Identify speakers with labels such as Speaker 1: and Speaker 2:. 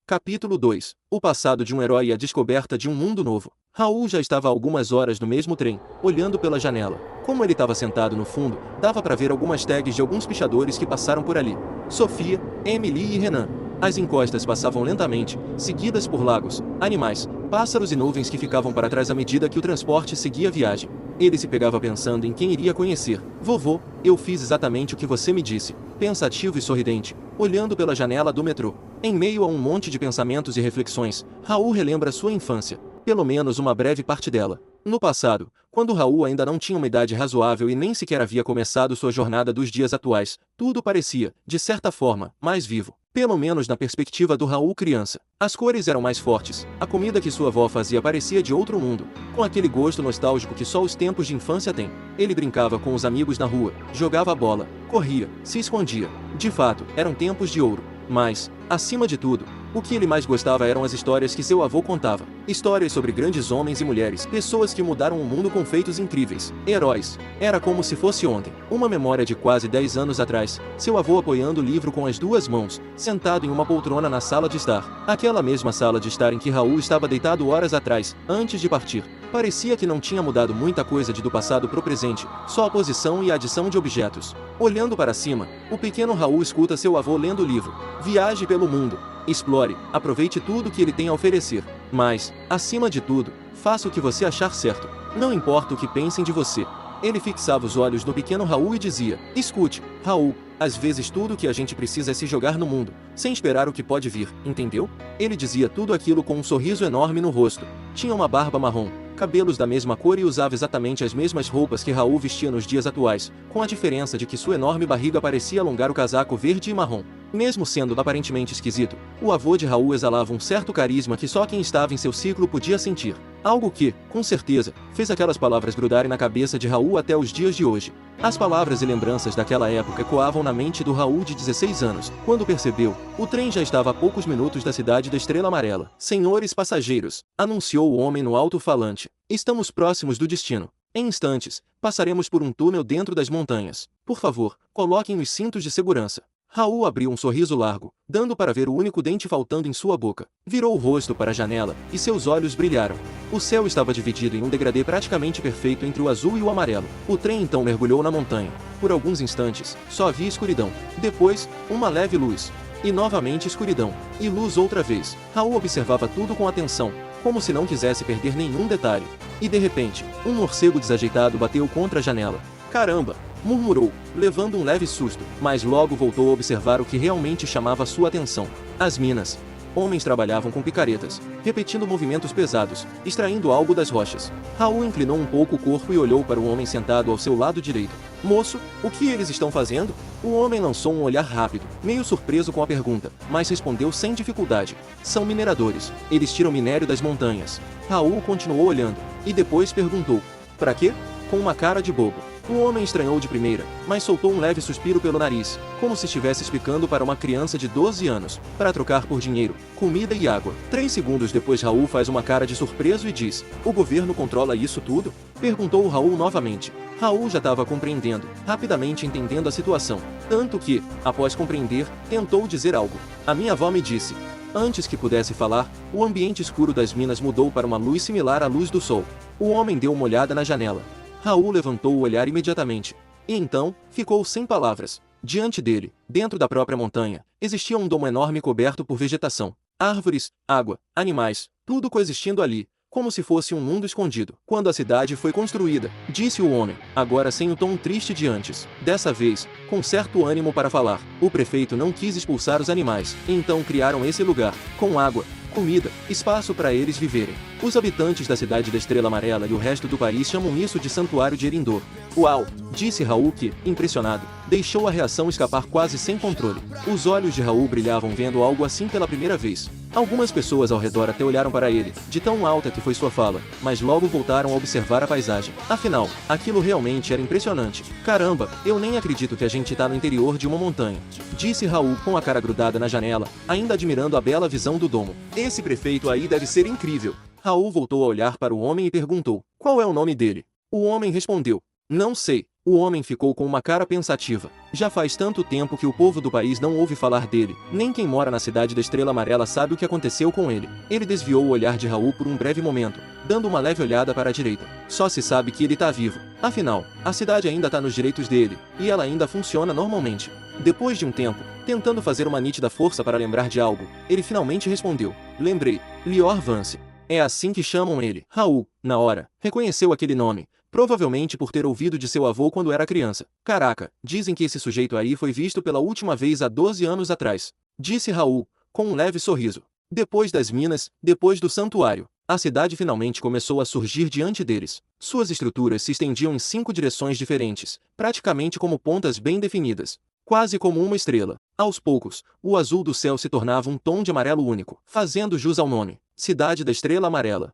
Speaker 1: Capítulo 2. O passado de um herói e a descoberta de um mundo novo. Raul já estava há algumas horas no mesmo trem, olhando pela janela. Como ele estava sentado no fundo, dava para ver algumas tags de alguns pichadores que passaram por ali. Sofia, Emily e Renan. As encostas passavam lentamente, seguidas por lagos, animais, pássaros e nuvens que ficavam para trás à medida que o transporte seguia a viagem. Ele se pegava pensando em quem iria conhecer. Vovô, eu fiz exatamente o que você me disse, pensativo e sorridente, olhando pela janela do metrô. Em meio a um monte de pensamentos e reflexões, Raul relembra sua infância, pelo menos uma breve parte dela. No passado, quando Raul ainda não tinha uma idade razoável e nem sequer havia começado sua jornada dos dias atuais, tudo parecia, de certa forma, mais vivo. Pelo menos na perspectiva do Raul criança. As cores eram mais fortes, a comida que sua avó fazia parecia de outro mundo, com aquele gosto nostálgico que só os tempos de infância têm. Ele brincava com os amigos na rua, jogava bola, corria, se escondia. De fato, eram tempos de ouro. Mas, acima de tudo, o que ele mais gostava eram as histórias que seu avô contava. Histórias sobre grandes homens e mulheres, pessoas que mudaram o mundo com feitos incríveis, heróis. Era como se fosse ontem, uma memória de quase 10 anos atrás, seu avô apoiando o livro com as duas mãos, sentado em uma poltrona na sala de estar. Aquela mesma sala de estar em que Raul estava deitado horas atrás, antes de partir. Parecia que não tinha mudado muita coisa do passado pro presente, só a posição e a adição de objetos. Olhando para cima, o pequeno Raul escuta seu avô lendo o livro. Viaje pelo mundo. Explore, aproveite tudo que ele tem a oferecer. Mas, acima de tudo, faça o que você achar certo. Não importa o que pensem de você. Ele fixava os olhos no pequeno Raul e dizia: escute, Raul, às vezes tudo o que a gente precisa é se jogar no mundo, sem esperar o que pode vir, entendeu? Ele dizia tudo aquilo com um sorriso enorme no rosto. Tinha uma barba marrom, cabelos da mesma cor e usava exatamente as mesmas roupas que Raul vestia nos dias atuais, com a diferença de que sua enorme barriga parecia alongar o casaco verde e marrom. Mesmo sendo aparentemente esquisito, o avô de Raul exalava um certo carisma que só quem estava em seu ciclo podia sentir. Algo que, com certeza, fez aquelas palavras grudarem na cabeça de Raul até os dias de hoje. As palavras e lembranças daquela época ecoavam na mente do Raul de 16 anos. Quando percebeu, o trem já estava a poucos minutos da cidade da Estrela Amarela. Senhores passageiros, anunciou o homem no alto-falante, estamos próximos do destino. Em instantes, passaremos por um túnel dentro das montanhas. Por favor, coloquem os cintos de segurança. Raul abriu um sorriso largo, dando para ver o único dente faltando em sua boca. Virou o rosto para a janela, e seus olhos brilharam. O céu estava dividido em um degradê praticamente perfeito entre o azul e o amarelo. O trem então mergulhou na montanha. Por alguns instantes, só havia escuridão. Depois, uma leve luz. E novamente escuridão. E luz outra vez. Raul observava tudo com atenção, como se não quisesse perder nenhum detalhe. E de repente, um morcego desajeitado bateu contra a janela. Caramba! Murmurou, levando um leve susto, mas logo voltou a observar o que realmente chamava sua atenção. As minas. Homens trabalhavam com picaretas, repetindo movimentos pesados, extraindo algo das rochas. Raul inclinou um pouco o corpo e olhou para o homem sentado ao seu lado direito. Moço, o que eles estão fazendo? O homem lançou um olhar rápido, meio surpreso com a pergunta, mas respondeu sem dificuldade. São mineradores. Eles tiram minério das montanhas. Raul continuou olhando, e depois perguntou: para quê? Com uma cara de bobo. O homem estranhou de primeira, mas soltou um leve suspiro pelo nariz, como se estivesse explicando para uma criança de 12 anos, para trocar por dinheiro, comida e água. 3 segundos depois Raul faz uma cara de surpreso e diz: o governo controla isso tudo? Perguntou Raul novamente. Raul já estava compreendendo, rapidamente entendendo a situação. Tanto que, após compreender, tentou dizer algo. A minha avó me disse. Antes que pudesse falar, o ambiente escuro das minas mudou para uma luz similar à luz do sol. O homem deu uma olhada na janela. Raul levantou o olhar imediatamente. E então, ficou sem palavras. Diante dele, dentro da própria montanha, existia um domo enorme coberto por vegetação. Árvores, água, animais, tudo coexistindo ali, como se fosse um mundo escondido. Quando a cidade foi construída, disse o homem, agora sem o tom triste de antes. Dessa vez, com certo ânimo para falar, o prefeito não quis expulsar os animais, então criaram esse lugar, com água, comida, espaço para eles viverem. Os habitantes da cidade da Estrela Amarela e o resto do país chamam isso de Santuário de Erindor. Uau! Disse Raul que, impressionado, deixou a reação escapar quase sem controle. Os olhos de Raul brilhavam vendo algo assim pela primeira vez. Algumas pessoas ao redor até olharam para ele, de tão alta que foi sua fala, mas logo voltaram a observar a paisagem. Afinal, aquilo realmente era impressionante. Caramba, eu nem acredito que a gente tá no interior de uma montanha. Disse Raul com a cara grudada na janela, ainda admirando a bela visão do domo. Esse prefeito aí deve ser incrível. Raul voltou a olhar para o homem e perguntou: qual é o nome dele? O homem respondeu: Não sei. O homem ficou com uma cara pensativa. Já faz tanto tempo que o povo do país não ouve falar dele, nem quem mora na cidade da Estrela Amarela sabe o que aconteceu com ele. Ele desviou o olhar de Raul por um breve momento, dando uma leve olhada para a direita. Só se sabe que ele tá vivo. Afinal, a cidade ainda tá nos direitos dele, e ela ainda funciona normalmente. Depois de um tempo, tentando fazer uma nítida força para lembrar de algo, ele finalmente respondeu. Lembrei. Lior Vance. É assim que chamam ele. Raul, na hora, reconheceu aquele nome. Provavelmente por ter ouvido de seu avô quando era criança. Caraca, dizem que esse sujeito aí foi visto pela última vez há 12 anos atrás. Disse Raul, com um leve sorriso. Depois das minas, depois do santuário, a cidade finalmente começou a surgir diante deles. Suas estruturas se estendiam em 5 direções diferentes, praticamente como pontas bem definidas. Quase como uma estrela. Aos poucos, o azul do céu se tornava um tom de amarelo único, fazendo jus ao nome. Cidade da Estrela Amarela.